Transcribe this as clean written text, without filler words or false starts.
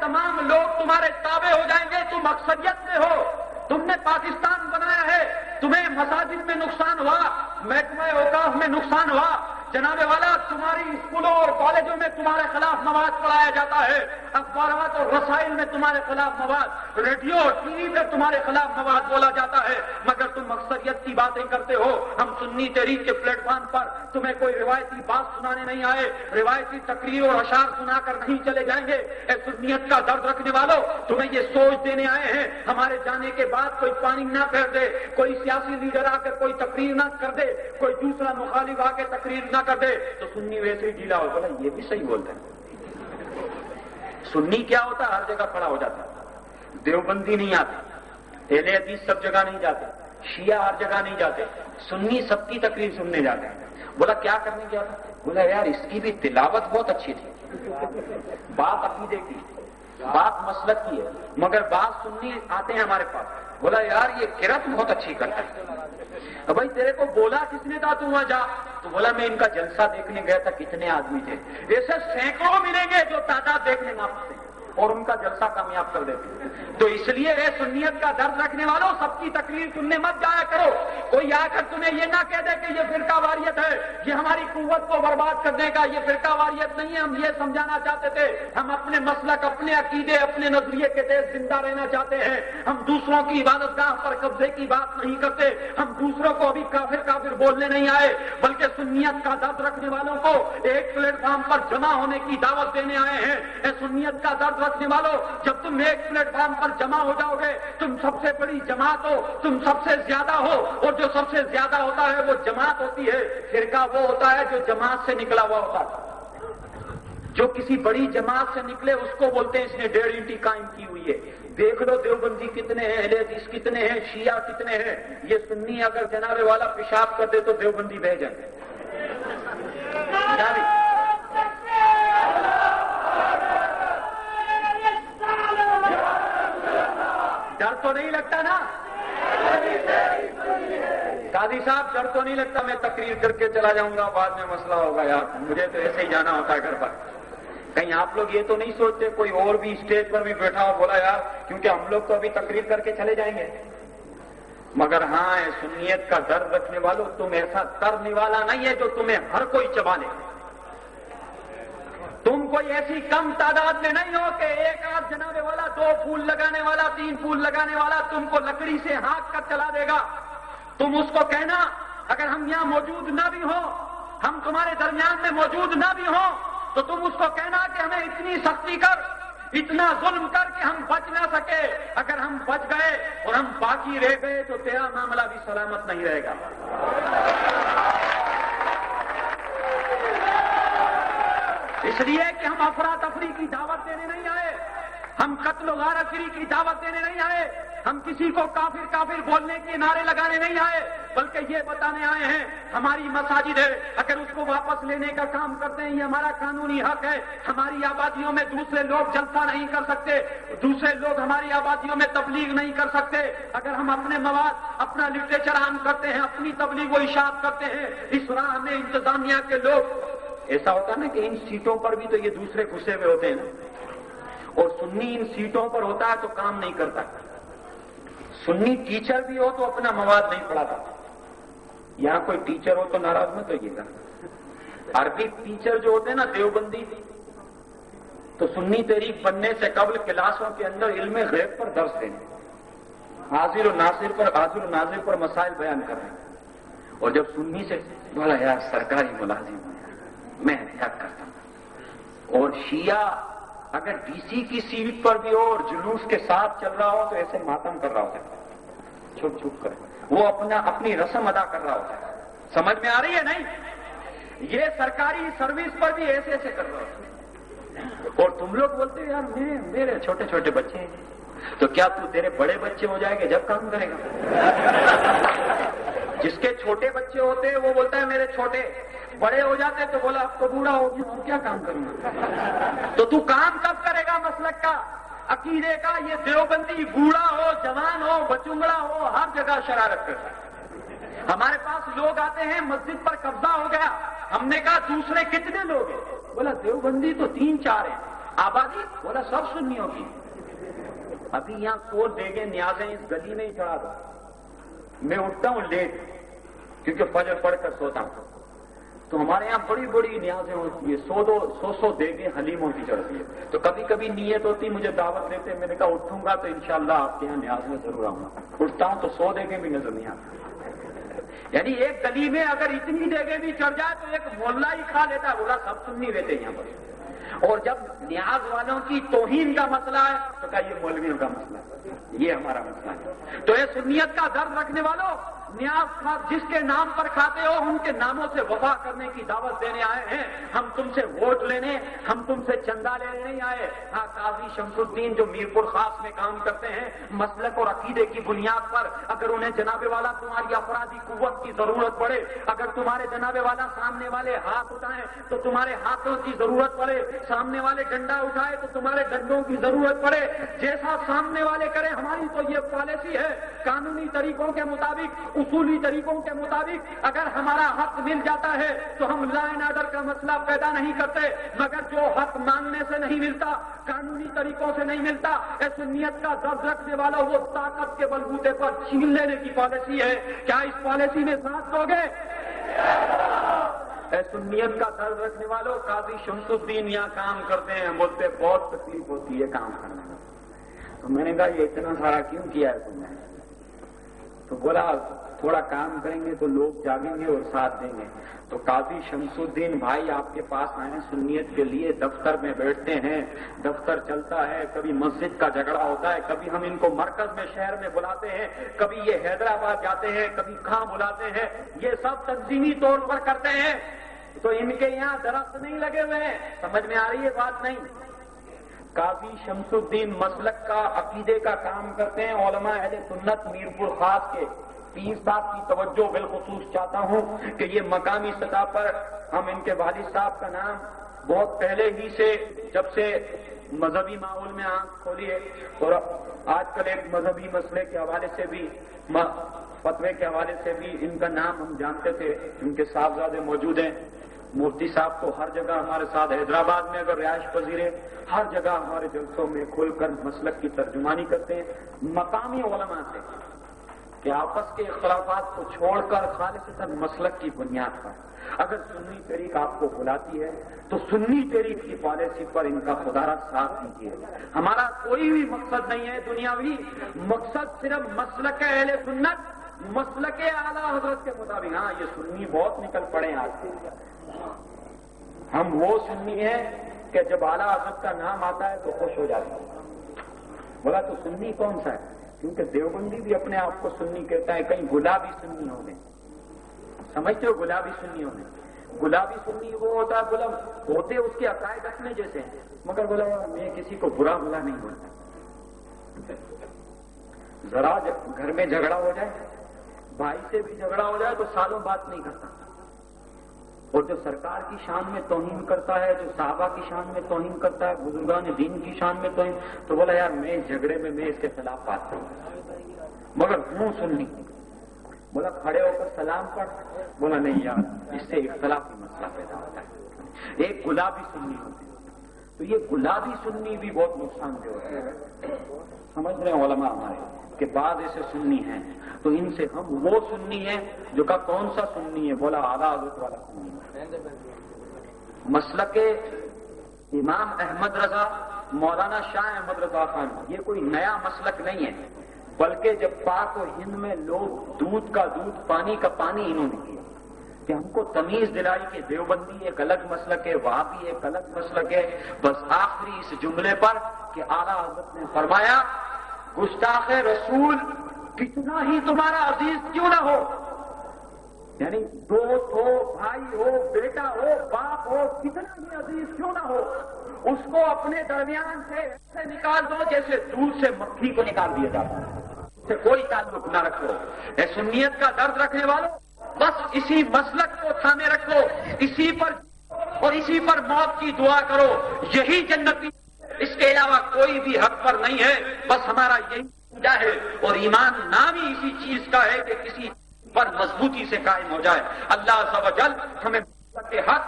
تمام لوگ تمہارے تابع ہو جائیں گے. تم اکثریت میں ہو, تم نے پاکستان بنایا ہے, تمہیں مساجد میں نقصان ہوا, محکمہ اوقاف میں نقصان ہوا. جناب والا, تمہاری اسکولوں اور کالجوں میں تمہارے خلاف مواد پڑھایا جاتا ہے, اخبارات اور رسائل میں تمہارے خلاف مواد, ریڈیو اور ٹی وی میں تمہارے خلاف مواد بولا جاتا ہے, مگر تم اکثریت کی باتیں کرتے ہو. ہم سنی تحریک کے پلیٹ فارم پر تمہیں کوئی روایتی بات سنانے نہیں آئے, روایتی تقریر اور اشعار سنا کر نہیں چلے جائیں گے. اے سنیت کا درد رکھنے والوں, تمہیں یہ سوچ دینے آئے ہیں ہمارے جانے کے بعد کوئی پانی نہ پھیر دے, کوئی سیاسی لیڈر آ کر کوئی تقریر نہ کر دے, کوئی دوسرا مخالف آ کے تقریر نہ کر دے تو سنی ویسے ہی ڈھیلا ہو. بولا یہ بھی صحیح بولتے ہیں. سنی کیا ہوتا ہے؟ ہر جگہ کھڑا ہو جاتا ہے. دیوبندی نہیں آتے, اہل حدیث سب جگہ نہیں جاتے, شیعہ ہر جگہ نہیں جاتے, سنی سب کی تقریر سننے جاتے ہیں. بولا کیا کرنے گیا تھا؟ بولا یار اس کی بھی تلاوت بہت اچھی تھی, بات عقیدے کی, بات مسلک کی ہے, مگر بات سننی آتے ہیں ہمارے پاس. بولا یار یہ قرات بہت اچھی کرتا ہے. بھائی تیرے کو بولا کس نے تھا تو وہاں جا؟ تو بولا میں ان کا جلسہ دیکھنے گیا تھا, کتنے آدمی تھے. ایسے سینکڑوں ملیں گے جو تعداد دیکھنے نہ پڑتے اور ان کا جلسہ کامیاب کر دیتے. تو اس لیے اے سنیت کا درد رکھنے والوں, سب کی تقریر سننے مت جایا کرو. کوئی آ کر تمہیں یہ نہ کہہ دے کہ یہ فرقہ واریت ہے, یہ ہماری قوت کو برباد کرنے کا, یہ فرقہ واریت نہیں ہے. ہم یہ سمجھانا چاہتے تھے ہم اپنے مسلک, اپنے عقیدے, اپنے نظریے کے تحت زندہ رہنا چاہتے ہیں. ہم دوسروں کی عبادت گاہ پر قبضے کی بات نہیں کرتے, ہم دوسروں کو ابھی کافر کافر بولنے نہیں آئے, بلکہ سنیت کا درد رکھنے والوں کو ایک پلیٹ فارم پر جمع ہونے کی دعوت دینے آئے ہیں. اے سنیت کا درد رکھنے والوں, جب تم ایک پلیٹ فارم پر جمع ہو جاؤ گے, تم سب سے بڑی جماعت ہو, تم سب سے زیادہ ہو, اور جو سب سے زیادہ ہوتا ہے وہ جماعت ہوتی ہے. فرقہ وہ ہوتا ہے جو جماعت سے نکلا ہوا ہوتا ہے. جو کسی بڑی جماعت سے نکلے اس کو بولتے ہیں اس نے 1.5 اینٹی قائم کی ہوئی ہے. دیکھ لو دیوبندی کتنے ہیں, اہل حدیث کتنے ہیں, شیعہ کتنے ہیں. یہ سنی اگر جناب والا پیشاب کر دے تو دیوبندی بہ جائے. ڈر تو نہیں لگتا نا قاضی صاحب, ڈر تو نہیں لگتا میں تقریر کر کے چلا جاؤں گا, بعد میں مسئلہ ہوگا یار, مجھے تو ایسے ہی جانا ہوتا ہے گھر پر. کہیں آپ لوگ یہ تو نہیں سوچتے کوئی اور بھی اسٹیج پر بھی بیٹھا ہو, بولا یار کیونکہ ہم لوگ تو ابھی تقریر کر کے چلے جائیں گے. مگر ہاں سنیت کا درد رکھنے والوں, تم ایسا تر نوالا نہیں ہے جو تمہیں ہر کوئی چبا لے. تم کوئی ایسی کم تعداد میں نہیں ہو کہ ایک آدھ جناب والا 2 پھول لگانے والا 3 پھول لگانے والا تم کو لکڑی سے ہانک کر چلا دے گا. تم اس کو کہنا اگر ہم یہاں موجود نہ بھی ہوں, ہم تمہارے درمیان میں موجود نہ بھی ہوں, تو تم اس کو کہنا کہ ہمیں اتنی سختی کر, اتنا ظلم کر کہ ہم بچ نہ سکے. اگر ہم بچ گئے اور ہم باقی رہ گئے تو تیرا معاملہ بھی سلامت نہیں رہے گا. اس لیے کہ ہم افراتفری کی دعوت دینے نہیں آئے, ہم قتل و غارت گری کی دعوت دینے نہیں آئے, ہم کسی کو کافر کافر بولنے کے نعرے لگانے نہیں آئے, بلکہ یہ بتانے آئے ہیں ہماری مساجد ہے, اگر اس کو واپس لینے کا کام کرتے ہیں یہ ہمارا قانونی حق ہے. ہماری آبادیوں میں دوسرے لوگ جلسہ نہیں کر سکتے, دوسرے لوگ ہماری آبادیوں میں تبلیغ نہیں کر سکتے. اگر ہم اپنے مواد, اپنا لٹریچر عام کرتے ہیں, اپنی تبلیغ و اشاعت کرتے ہیں, اس راہ میں انتظامیہ کے لوگ, ایسا ہوتا ہے نا کہ ان سیٹوں پر بھی تو یہ دوسرے گھسے ہوئے ہوتے ہیں نا, اور سنی ان سیٹوں پر ہوتا ہے تو کام نہیں کرتا. سنی ٹیچر بھی ہو تو اپنا مواد نہیں پڑھاتا. یہاں کوئی ٹیچر ہو تو ناراض مت ہوئیے گا. عربی ٹیچر جو ہوتے ہیں نا دیوبندی, تو سنی تحریک بننے سے قبل کلاسوں کے اندر علم غیب پر درس دینے, حاضر و ناظر پر مسائل بیان کر رہے ہیں. اور جب سنی سے بولا یار سرکاری ملازم ہوں, میں احتیاط کرتا ہوں. اور شیعہ اگر ڈی سی کی سیٹ پر بھی ہو اور جلوس کے ساتھ چل رہا ہو تو ایسے ماتم کر رہا ہوتا ہے, چھپ چھپ کر, وہ اپنی رسم ادا کر رہا ہوتا ہے. سمجھ میں آ رہی ہے نہیں؟ یہ سرکاری سروس پر بھی ایسے ایسے کر رہا ہوتا ہے. اور تم لوگ بولتے ہیں یار میرے چھوٹے چھوٹے بچے ہیں, تو کیا تیرے بڑے بچے ہو جائے گے جب کام کرے گا؟ جس کے چھوٹے بچے ہوتے ہیں وہ بولتا ہے میرے چھوٹے, بڑے ہو جاتے تو بولا اب تو بوڑھا ہو گیا اور کیا کام کروں گا. تو کام کب کرے گا مسلک کا, عقیدے کا؟ یہ دیوبندی بوڑھا ہو, جوان ہو, بچونگڑا ہو, ہر جگہ شرارت کرتا ہے. ہمارے پاس لوگ آتے ہیں, مسجد پر قبضہ ہو گیا, ہم نے کہا دوسرے کتنے لوگ ہیں؟ بولا دیوبندی تو 3-4 ہیں. آبادی بولا سب سنیوں کی. ابھی یہاں 100 دیگیں نیازیں اس گلی میں ہی چڑھا دو. میں اٹھتا ہوں لیٹ کیونکہ فجر پڑھ کر سوتا ہوں, تو ہمارے یہاں بڑی بڑی نیازیں ہوتی ہے, 100 دیگیں حلیموں کی چڑھتی ہے. تو کبھی کبھی نیت ہوتی مجھے دعوت دیتے, میں نے کہا اٹھوں گا تو انشاءاللہ آپ کے یہاں نیاز میں ضرور آؤں گا. اٹھتا ہوں تو 100 دیگیں بھی نظر نہیں آتی. یعنی ایک گلی میں اگر اتنی دیگیں بھی چڑھ جائے تو ایک محلہ ہی کھا لیتا ہے. بولا سب سنی رہتے یہاں پر. اور جب نیاز والوں کی توہین کا مسئلہ ہے تو کہا یہ مولویوں کا مسئلہ ہے, یہ ہمارا مسئلہ ہے. تو یہ سنیت کا درد رکھنے والوں, نیاز جس کے نام پر کھاتے ہو ان کے ناموں سے وفا کرنے کی دعوت دینے آئے ہیں. ہم تم سے ووٹ لینے, ہم تم سے چندہ لینے نہیں آئے. ہاں, قاضی شمس الدین جو میرپور خاص میں کام کرتے ہیں مسلک اور عقیدے کی بنیاد پر, اگر انہیں جناب والا تمہاری افرادی قوت کی ضرورت پڑے, اگر تمہارے جناب والا سامنے والے ہاتھ اٹھائیں تو تمہارے ہاتھوں کی ضرورت پڑے, سامنے والے ڈنڈا اٹھائے تو تمہارے ڈنڈوں کی ضرورت پڑے, جیسا سامنے والے کریں ہماری تو یہ پالیسی ہے. قانونی طریقوں کے مطابق, اصولی طریقوں کے مطابق اگر ہمارا حق مل جاتا ہے تو ہم لا اینڈ آرڈر کا مسئلہ پیدا نہیں کرتے, مگر جو حق مانگنے سے نہیں ملتا, قانونی طریقوں سے نہیں ملتا, سنیت کا درد رکھنے والا وہ طاقت کے بلبوتے پر چھین لینے کی پالیسی ہے. کیا اس پالیسی میں ساتھ دو گے؟ سنیت کا درد رکھنے والوں, قاضی شمس الدین یہاں کام کرتے ہیں, بولتے بہت تکلیف ہوتی ہے کام کرنے میں. تو میں نے کہا یہ اتنا سارا کیوں کیا ہے تم نے؟ تو بولا تھوڑا کام کریں گے تو لوگ جاگیں گے اور ساتھ دیں گے. تو قاضی شمس الدین بھائی آپ کے پاس آئے ہیں سنیت کے لیے, دفتر میں بیٹھتے ہیں, دفتر چلتا ہے, کبھی مسجد کا جھگڑا ہوتا ہے, کبھی ہم ان کو مرکز میں شہر میں بلاتے ہیں, کبھی یہ حیدرآباد جاتے ہیں, کبھی کہاں بلاتے ہیں, یہ سب تنظیمی طور پر کرتے ہیں. تو ان کے یہاں درخت نہیں لگے ہوئے ہیں. سمجھ میں آ رہی ہے بات نہیں؟ قاضی شمس الدین مسلک کا, عقیدے کا کام کرتے ہیں. علماء اہل سنت میرپور خاص کے پیر صاحب کی توجہ بالخصوص چاہتا ہوں کہ یہ مقامی سطح پر ہم ان کے والد صاحب کا نام بہت پہلے ہی سے, جب سے مذہبی ماحول میں آنکھ کھولی ہے, اور آج کل ایک مذہبی مسئلے کے حوالے سے بھی, فتوے کے حوالے سے بھی ان کا نام ہم جانتے تھے. ان کے صاحبزادے موجود ہیں. مفتی صاحب تو ہر جگہ ہمارے ساتھ, حیدرآباد میں اگر رہائش پذیر ہے, ہر جگہ ہمارے جلسوں میں کھل کر مسلک کی ترجمانی کرتے ہیں. مقامی علماء سے کہ آپس کے اختلافات کو چھوڑ کر خالصتاً مسلک کی بنیاد پر اگر سنی تحریک آپ کو بلاتی ہے تو سنی تحریک کی پالیسی پر ان کا خدا را ساتھ دیجیے. ہمارا کوئی بھی مقصد نہیں ہے دنیاوی, مقصد صرف مسلک اہل سنت, مسلک اعلیٰ حضرت کے مطابق. ہاں یہ سنی بہت نکل پڑے آج کے, ہم وہ سنی ہیں کہ جب اعلیٰ حضرت کا نام آتا ہے تو خوش ہو جاتے ہیں. بولا تو سنی کون سا ہے؟ کیونکہ دیوبندی بھی اپنے آپ کو سنی کہتا ہے, کہیں گلابی سنی ہو گئے. سمجھتے ہو گلابی سنی ہو گئے؟ گلابی سنی وہ ہوتا ہے, بولا ہوتے اس کے عقائد اپنے جیسے ہیں, مگر بولا میں کسی کو برا بلا نہیں بولتا. ذرا جب گھر میں جھگڑا ہو جائے, بھائی سے بھی جھگڑا ہو جائے تو سالوں بات نہیں کرتا, اور جو سرکار کی شان میں توہین کرتا ہے, جو صحابہ کی شان میں توہین کرتا ہے, بزرگان دین کی شان میں توہین, تو بولا یار میں اس جھگڑے میں اس کے خلاف بات کروں, مگر ہوں سننی. بولا کھڑے ہو کر سلام پڑھ, بولا نہیں یار اس سے اختلافی مسئلہ پیدا ہوتا ہے. ایک گلابی سنی ہوتی ہے. تو یہ گلابی سنی بھی بہت نقصان دہ ہوتی ہے. سمجھ رہے ہیں علماء ہمارے کہ بعض ایسے سنی ہیں, تو ان سے ہم وہ سنی ہیں جو کا کون سا سنی ہے؟ بولا اعلیٰ حضرت والا سنی ہے. مسلک امام احمد رضا, مولانا شاہ احمد رضا خان, یہ کوئی نیا مسلک نہیں ہے, بلکہ جب پاک و ہند میں لوگ دودھ کا دودھ, پانی کا پانی انہوں نے کیا کہ ہم کو تمیز دلائی کہ دیوبندی ایک الگ مسلک ہے, وہابی ایک الگ مسلک ہے. بس آخری اس جملے پر کہ اعلیٰ حضرت نے فرمایا گستاخ رسول کتنا ہی تمہارا عزیز کیوں نہ ہو, یعنی دوست ہو, بھائی ہو, بیٹا ہو, باپ ہو, کتنا ہی عزیز کیوں نہ ہو, اس کو اپنے درمیان سے ایسے نکال دو جیسے دودھ سے مکھی کو نکال دیا جاتا ہے, اس سے کوئی تعلق نہ رکھو. اے سنیت کا درد رکھنے والوں, بس اسی مسلک کو تھامے رکھو, اسی پر اور اسی پر موت کی دعا کرو, یہی جنتی, اس کے علاوہ کوئی بھی حق پر نہیں ہے. بس ہمارا یہی عقیدہ ہے, اور ایمان نام ہی اسی چیز کا ہے کہ کسی پر مضبوطی سے قائم ہو جائے. اللہ عز و جل ہمیں حق